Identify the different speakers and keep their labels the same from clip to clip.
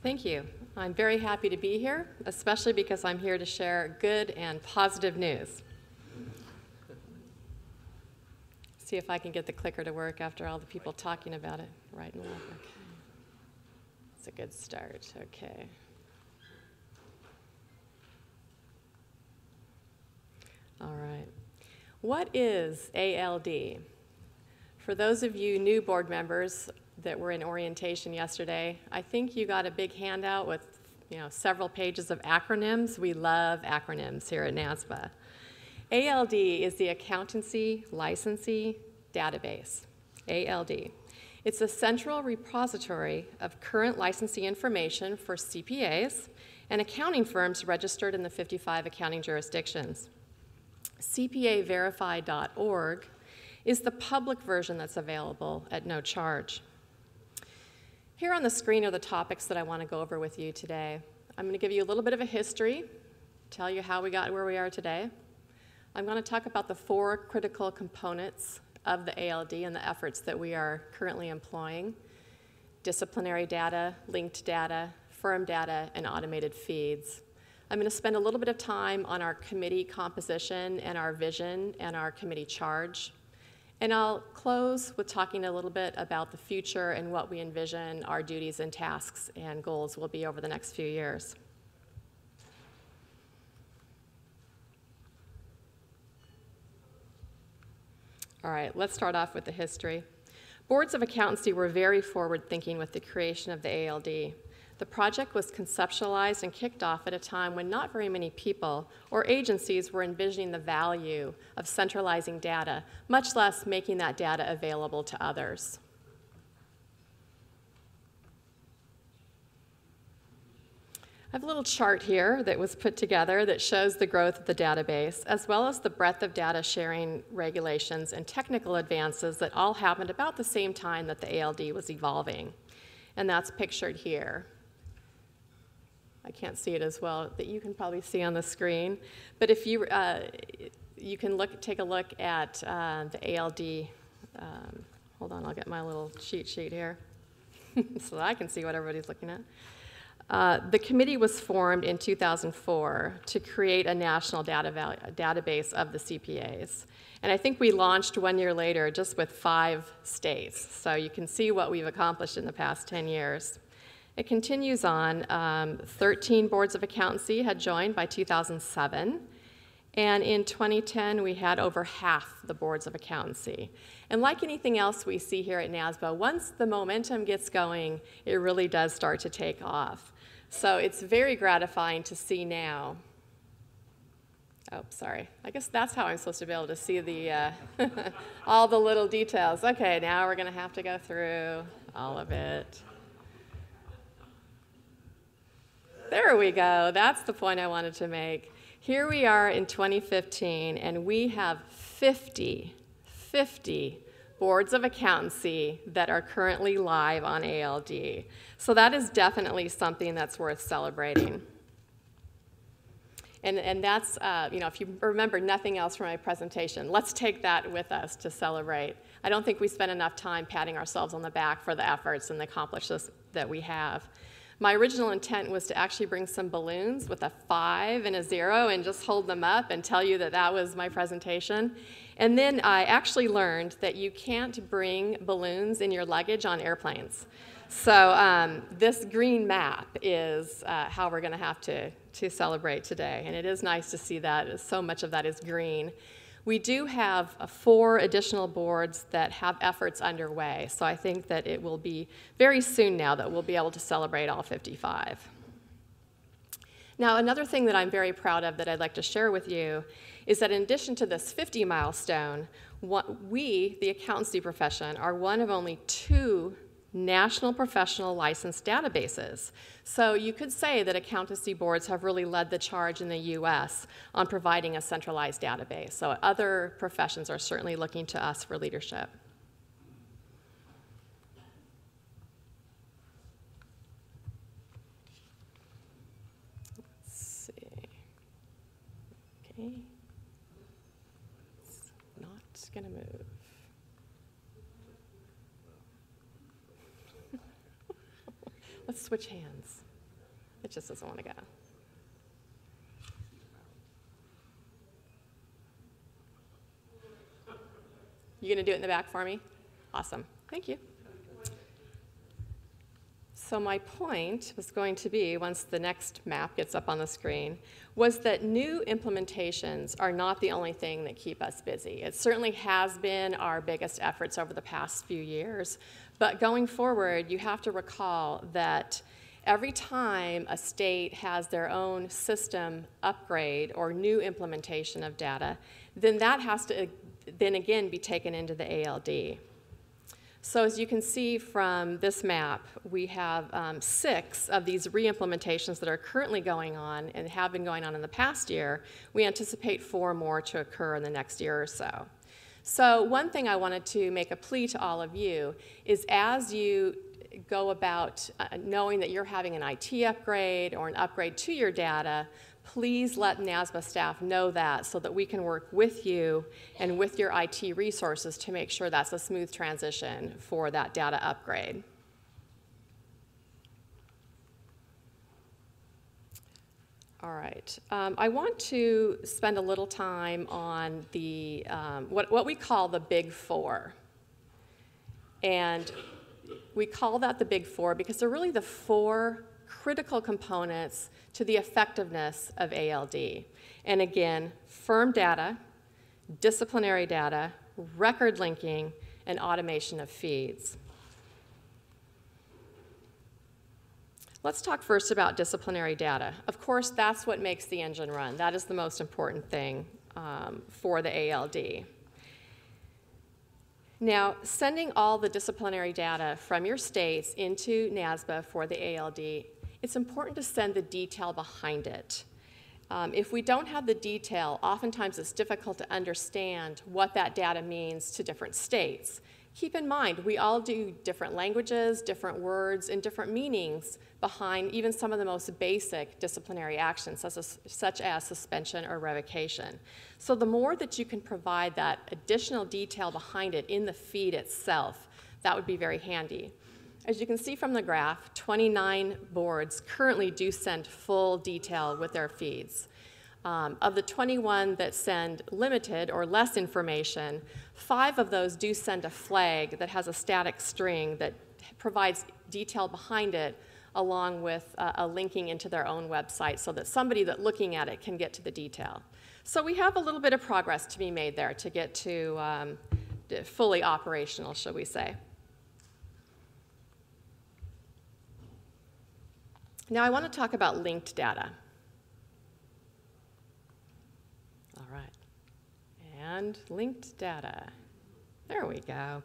Speaker 1: Thank you. I'm very happy to be here, especially because I'm here to share good and positive news. See if I can get the clicker to work after all the people talking about it right and left. Okay. It's a good start. Okay. All right. What is ALD? For those of you new board members that were in orientation yesterday, I think you got a big handout with several pages of acronyms. We love acronyms here at NASBA. ALD is the Accountancy Licensee Database, ALD. It's a central repository of current licensee information for CPAs and accounting firms registered in the 55 accounting jurisdictions. CPAverify.org is the public version that's available at no charge. Here on the screen are the topics that I want to go over with you today. I'm going to give you a little bit of a history, tell you how we got where we are today. I'm going to talk about the 4 critical components of the ALD and the efforts that we are currently employing: disciplinary data, linked data, firm data, and automated feeds. I'm going to spend a little bit of time on our committee composition and our vision and our committee charge. And I'll close with talking a little bit about the future and what we envision our duties and tasks and goals will be over the next few years. All right, let's start off with the history. Boards of accountancy were very forward-thinking with the creation of the ALD. The project was conceptualized and kicked off at a time when not very many people or agencies were envisioning the value of centralizing data, much less making that data available to others. I have a little chart here that was put together that shows the growth of the database, as well as the breadth of data sharing regulations and technical advances that all happened about the same time that the ALD was evolving. And that's pictured here. I can't see it as well, but you can probably see on the screen. But if you can take a look at the ALD. Hold on, I'll get my little cheat sheet here so that I can see what everybody's looking at. The committee was formed in 2004 to create a national database of the CPAs. And I think we launched 1 year later just with 5 states. So you can see what we've accomplished in the past 10 years. It continues on. 13 boards of accountancy had joined by 2007. And in 2010, we had over half the boards of accountancy. And like anything else we see here at NASBA, once the momentum gets going, it really does start to take off. So it's very gratifying to see now. Oh, sorry. I guess that's how I'm supposed to be able to see the all the little details. Okay, now we're going to have to go through all of it. There we go. That's the point I wanted to make. Here we are in 2015, and we have 50 boards of accountancy that are currently live on ALD. So that is definitely something that's worth celebrating. And that's, if you remember nothing else from my presentation, let's take that with us to celebrate. I don't think we spend enough time patting ourselves on the back for the efforts and the accomplishments that we have. My original intent was to actually bring some balloons with a 5 and a 0 and just hold them up and tell you that that was my presentation. And then I actually learned that you can't bring balloons in your luggage on airplanes. So this green map is how we're going to have to celebrate today. And it is nice to see that so much of that is green. We do have 4 additional boards that have efforts underway, so I think that it will be very soon now that we'll be able to celebrate all 55. Now, another thing that I'm very proud of that I'd like to share with you is that in addition to this 50 milestone, we, the accountancy profession, are one of only 2 national professional license databases. So you could say that accountancy boards have really led the charge in the US on providing a centralized database. So other professions are certainly looking to us for leadership. Let's see. Okay. It's not going to move. Let's switch hands. It just doesn't want to go. You going to do it in the back for me? Awesome. Thank you. So my point was going to be, once the next map gets up on the screen, was that new implementations are not the only thing that keep us busy. It certainly has been our biggest efforts over the past few years, but going forward, you have to recall that every time a state has their own system upgrade or new implementation of data, then that has to then again be taken into the ALD. So as you can see from this map, we have 6 of these re-implementations that are currently going on and have been going on in the past year. We anticipate 4 more to occur in the next year or so. So one thing I wanted to make a plea to all of you is, as you go about knowing that you're having an IT upgrade or an upgrade to your data, please let NASBA staff know that so that we can work with you and with your IT resources to make sure that's a smooth transition for that data upgrade. All right. I want to spend a little time on the what we call the Big Four. And we call that the Big Four because they're really the 4 critical components to the effectiveness of ALD. And again, firm data, disciplinary data, record linking, and automation of feeds. Let's talk first about disciplinary data. Of course, that's what makes the engine run. That is the most important thing for the ALD. Now, sending all the disciplinary data from your states into NASBA for the ALD, it's important to send the detail behind it. If we don't have the detail, oftentimes it's difficult to understand what that data means to different states. Keep in mind, we all do different languages, different words, and different meanings behind even some of the most basic disciplinary actions, such as suspension or revocation. So the more that you can provide that additional detail behind it in the feed itself, that would be very handy. As you can see from the graph, 29 boards currently do send full detail with their feeds. Of the 21 that send limited or less information, 5 of those do send a flag that has a static string that provides detail behind it, along with a linking into their own website so that somebody that looking at it can get to the detail. So we have a little bit of progress to be made there to get to fully operational, shall we say. Now I want to talk about linked data. All right, and linked data. There we go.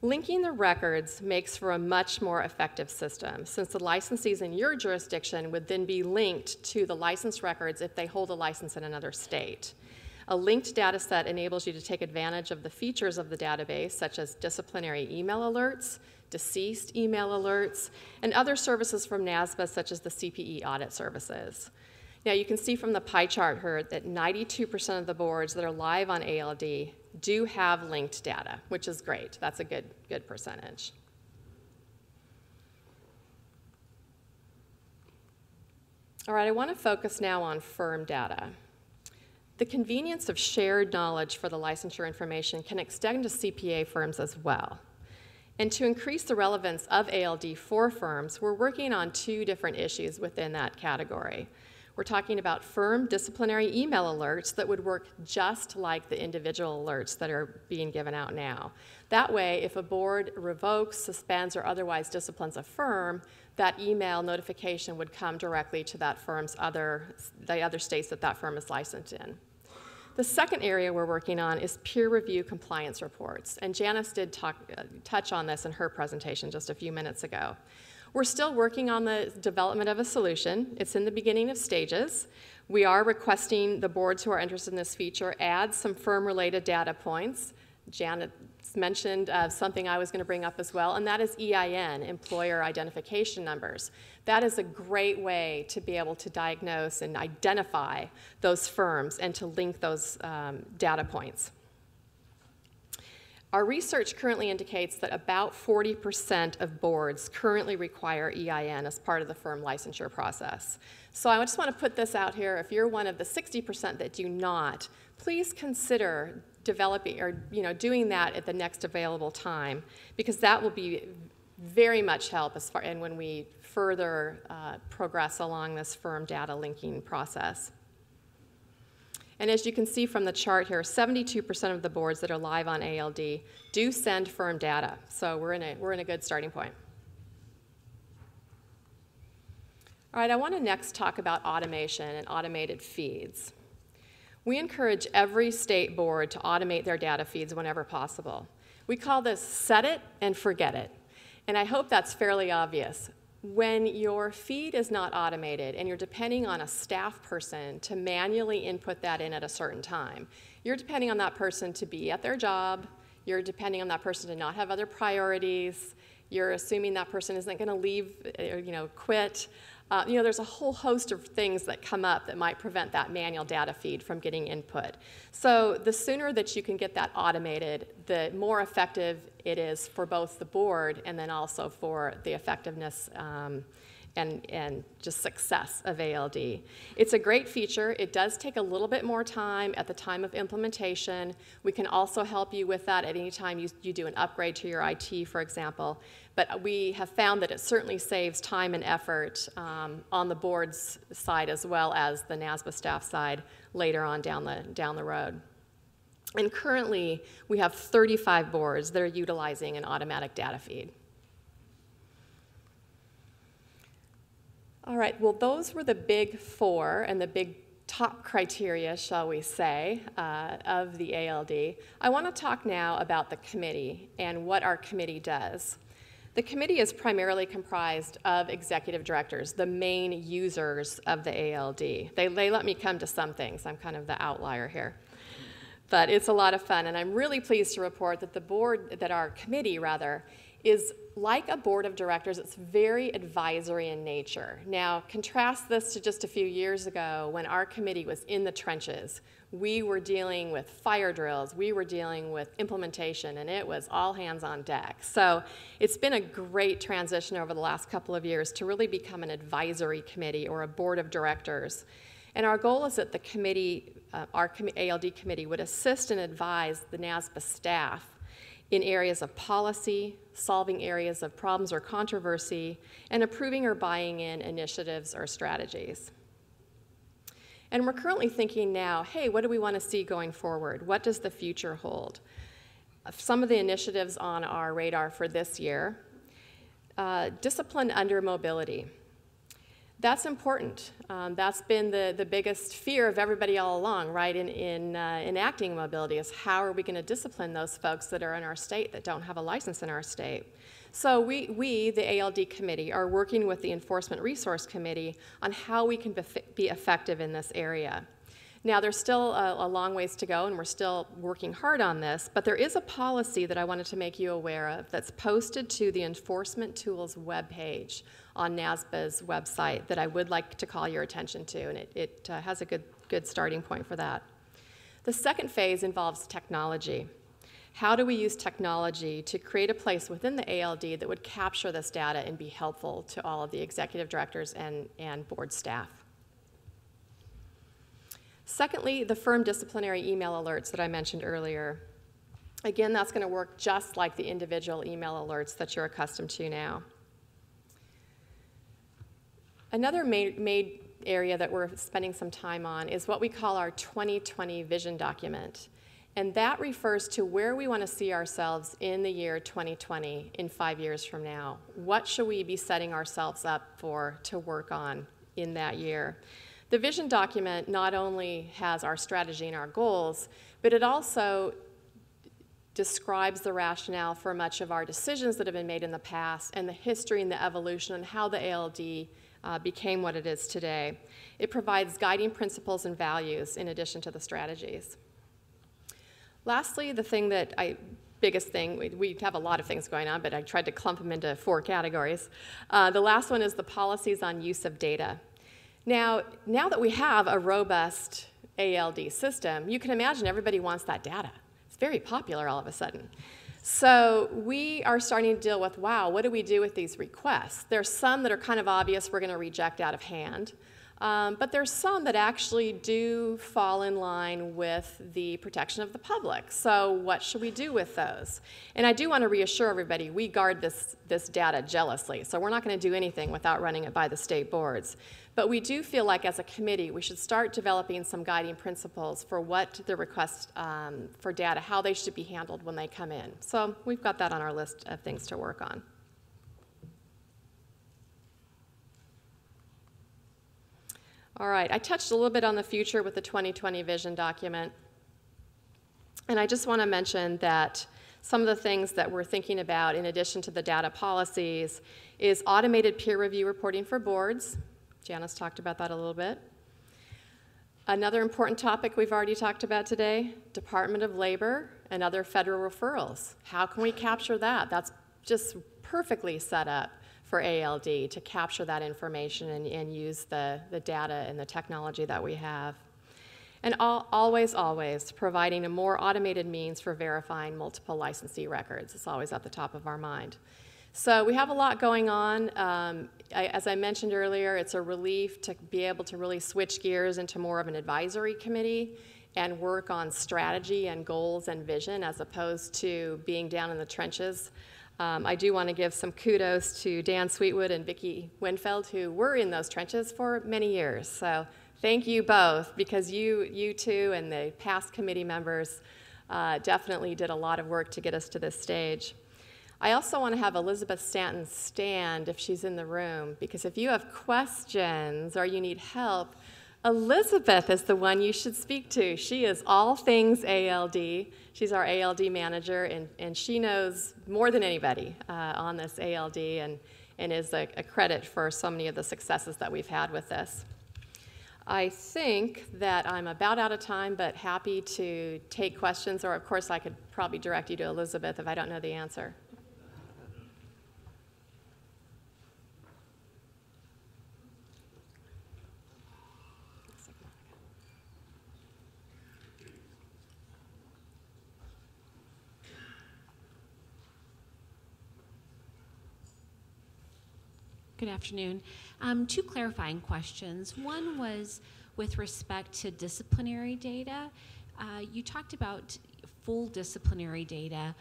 Speaker 1: Linking the records makes for a much more effective system, since the licensees in your jurisdiction would then be linked to the license records if they hold a license in another state. A linked data set enables you to take advantage of the features of the database, such as disciplinary email alerts, deceased email alerts, and other services from NASBA, such as the CPE audit services. Now, you can see from the pie chart here that 92% of the boards that are live on ALD do have linked data, which is great. That's a good percentage. All right, I want to focus now on firm data. The convenience of shared knowledge for the licensure information can extend to CPA firms as well. And to increase the relevance of ALD for firms, we're working on 2 different issues within that category. We're talking about firm disciplinary email alerts that would work just like the individual alerts that are being given out now. That way, if a board revokes, suspends, or otherwise disciplines a firm, that email notification would come directly to that firm's the other states that that firm is licensed in. The second area we're working on is peer review compliance reports, and Janice did touch on this in her presentation just a few minutes ago. We're still working on the development of a solution. It's in the beginning of stages. We are requesting the boards who are interested in this feature add some firm-related data points. Janet mentioned something I was going to bring up as well, and that is EIN, employer identification numbers. That is a great way to be able to diagnose and identify those firms and to link those data points. Our research currently indicates that about 40% of boards currently require EIN as part of the firm licensure process. So I just want to put this out here. If you're one of the 60% that do not, please consider developing or doing that at the next available time, because that will be very much help and when we further progress along this firm data linking process. And as you can see from the chart here, 72% of the boards that are live on ALD do send firm data. So we're in a good starting point. All right, I want to next talk about automation and automated feeds. We encourage every state board to automate their data feeds whenever possible. We call this set it and forget it. And I hope that's fairly obvious. When your feed is not automated and you're depending on a staff person to manually input that in at a certain time, you're depending on that person to be at their job, you're depending on that person to not have other priorities, you're assuming that person isn't going to leave, quit. There's a whole host of things that come up that might prevent that manual data feed from getting input. So the sooner that you can get that automated, the more effective it is for both the board and then also for the effectiveness and just success of ALD. It's a great feature. It does take a little bit more time at the time of implementation. We can also help you with that at any time you do an upgrade to your IT, for example. But we have found that it certainly saves time and effort on the board's side as well as the NASBA staff side later on down the road. And currently, we have 35 boards that are utilizing an automatic data feed. All right, well, those were the big four and the big top criteria, shall we say, of the ALD. I want to talk now about the committee and what our committee does. The committee is primarily comprised of executive directors, the main users of the ALD. They let me come to some things. I'm kind of the outlier here. But it's a lot of fun, and I'm really pleased to report that our committee, is like a board of directors. It's very advisory in nature. Now, contrast this to just a few years ago when our committee was in the trenches. We were dealing with fire drills, we were dealing with implementation, and it was all hands on deck. So it's been a great transition over the last couple of years to really become an advisory committee or a board of directors. And our goal is that the committee, our ALD committee, would assist and advise the NASBA staff in areas of policy, solving areas of problems or controversy, and approving or buying in initiatives or strategies. And we're currently thinking now, hey, what do we want to see going forward? What does the future hold? Some of the initiatives on our radar for this year, discipline under mobility. That's important. That's been the biggest fear of everybody all along, right, in enacting mobility, is how are we going to discipline those folks that are in our state that don't have a license in our state? So we, the ALD committee, are working with the Enforcement Resource Committee on how we can be effective in this area. Now, there's still a long ways to go, and we're still working hard on this, but there is a policy that I wanted to make you aware of that's posted to the Enforcement Tools webpage on NASBA's website that I would like to call your attention to, and it has a good starting point for that. The second phase involves technology. How do we use technology to create a place within the ALD that would capture this data and be helpful to all of the executive directors and board staff? Secondly, the firm disciplinary email alerts that I mentioned earlier. Again, that's going to work just like the individual email alerts that you're accustomed to now. Another main area that we're spending some time on is what we call our 2020 vision document. And that refers to where we want to see ourselves in the year 2020, in 5 years from now. What should we be setting ourselves up for to work on in that year? The vision document not only has our strategy and our goals, but it also describes the rationale for much of our decisions that have been made in the past and the history and the evolution and how the ALD became what it is today. It provides guiding principles and values in addition to the strategies. Lastly, biggest thing, we have a lot of things going on, but I tried to clump them into 4 categories. The last one is the policies on use of data. Now that we have a robust ALD system, you can imagine everybody wants that data. It's very popular all of a sudden. So we are starting to deal with, wow, what do we do with these requests? There's some that are kind of obvious we're going to reject out of hand. But there's some that actually do fall in line with the protection of the public. So what should we do with those? And I do want to reassure everybody, we guard this data jealously. So we're not going to do anything without running it by the state boards. But we do feel like as a committee, we should start developing some guiding principles for what the requests for data, how they should be handled when they come in. So we've got that on our list of things to work on. All right, I touched a little bit on the future with the 2020 vision document. And I just want to mention that some of the things that we're thinking about in addition to the data policies is automated peer review reporting for boards. Janice talked about that a little bit. Another important topic we've already talked about today, Department of Labor and other federal referrals. How can we capture that? That's just perfectly set up for ALD to capture that information and use the data and the technology that we have. And always providing a more automated means for verifying multiple licensee records. It's always at the top of our mind. So we have a lot going on. As I mentioned earlier, it's a relief to be able to really switch gears into more of an advisory committee and work on strategy and goals and vision as opposed to being down in the trenches. I do want to give some kudos to Dan Sweetwood and Vicki Winfeld, who were in those trenches for many years. So thank you both, because you two and the past committee members definitely did a lot of work to get us to this stage. I also want to have Elizabeth Stanton stand if she's in the room, because if you have questions or you need help, Elizabeth is the one you should speak to. She is all things ALD. She's our ALD manager, and she knows more than anybody on this ALD and is a credit for so many of the successes that we've had with this. I think that I'm about out of time, but happy to take questions, or of course I could probably direct you to Elizabeth if I don't know the answer.
Speaker 2: Good afternoon. Two clarifying questions. One was with respect to disciplinary data. You talked about full disciplinary data.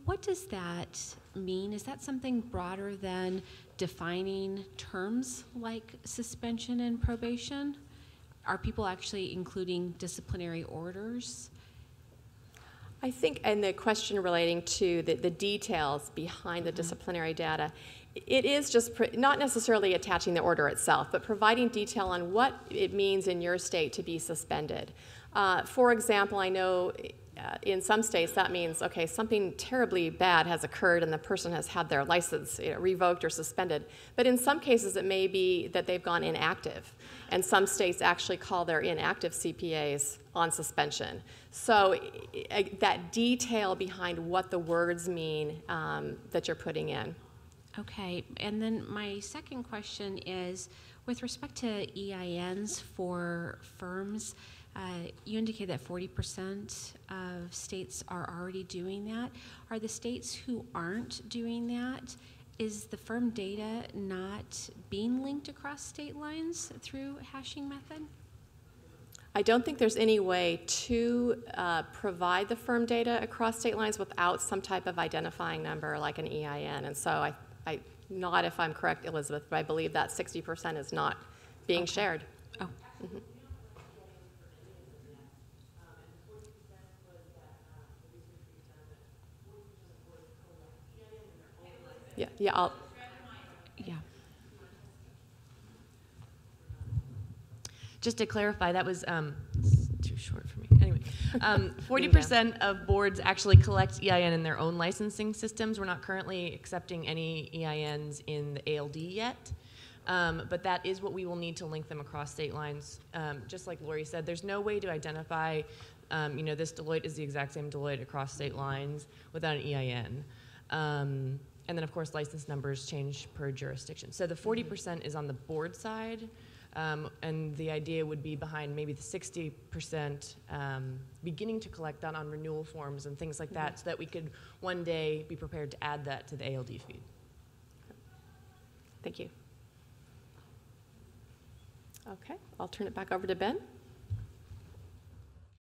Speaker 2: What does that mean? Is that something broader than defining terms like suspension and probation? Are people actually including disciplinary orders?
Speaker 1: I think, and the question relating to the details behind the disciplinary data, it is just not necessarily attaching the order itself, but providing detail on what it means in your state to be suspended. For example, I know in some states that means, okay, something terribly bad has occurred and the person has had their license revoked or suspended. But in some cases it may be that they've gone inactive. And some states actually call their inactive CPAs on suspension. So that detail behind what the words mean that you're putting in.
Speaker 2: Okay, and then my second question is with respect to EINs for firms. You indicate that 40% of states are already doing that. Are the states who aren't doing that, is the firm data not being linked across state lines through hashing method?
Speaker 1: I don't think there's any way to provide the firm data across state lines without some type of identifying number like an EIN. And so not if I'm correct, Elizabeth, but I believe that 60% is not being shared.
Speaker 2: Oh.
Speaker 1: Mm-hmm. Yeah, yeah,
Speaker 2: Yeah.
Speaker 3: Just to clarify, that was too short for me. Anyway, 40% of boards actually collect EIN in their own licensing systems. We're not currently accepting any EINs in the ALD yet, but that is what we will need to link them across state lines. Just like Laurie said, there's no way to identify, this Deloitte is the exact same Deloitte across state lines without an EIN. And then, of course, license numbers change per jurisdiction. So the 40% is on the board side. And the idea would be behind maybe the 60% beginning to collect that on renewal forms and things like that, so that we could one day be prepared to add that to the ALD feed.
Speaker 1: Thank you. Okay, I'll turn it back over to Ben.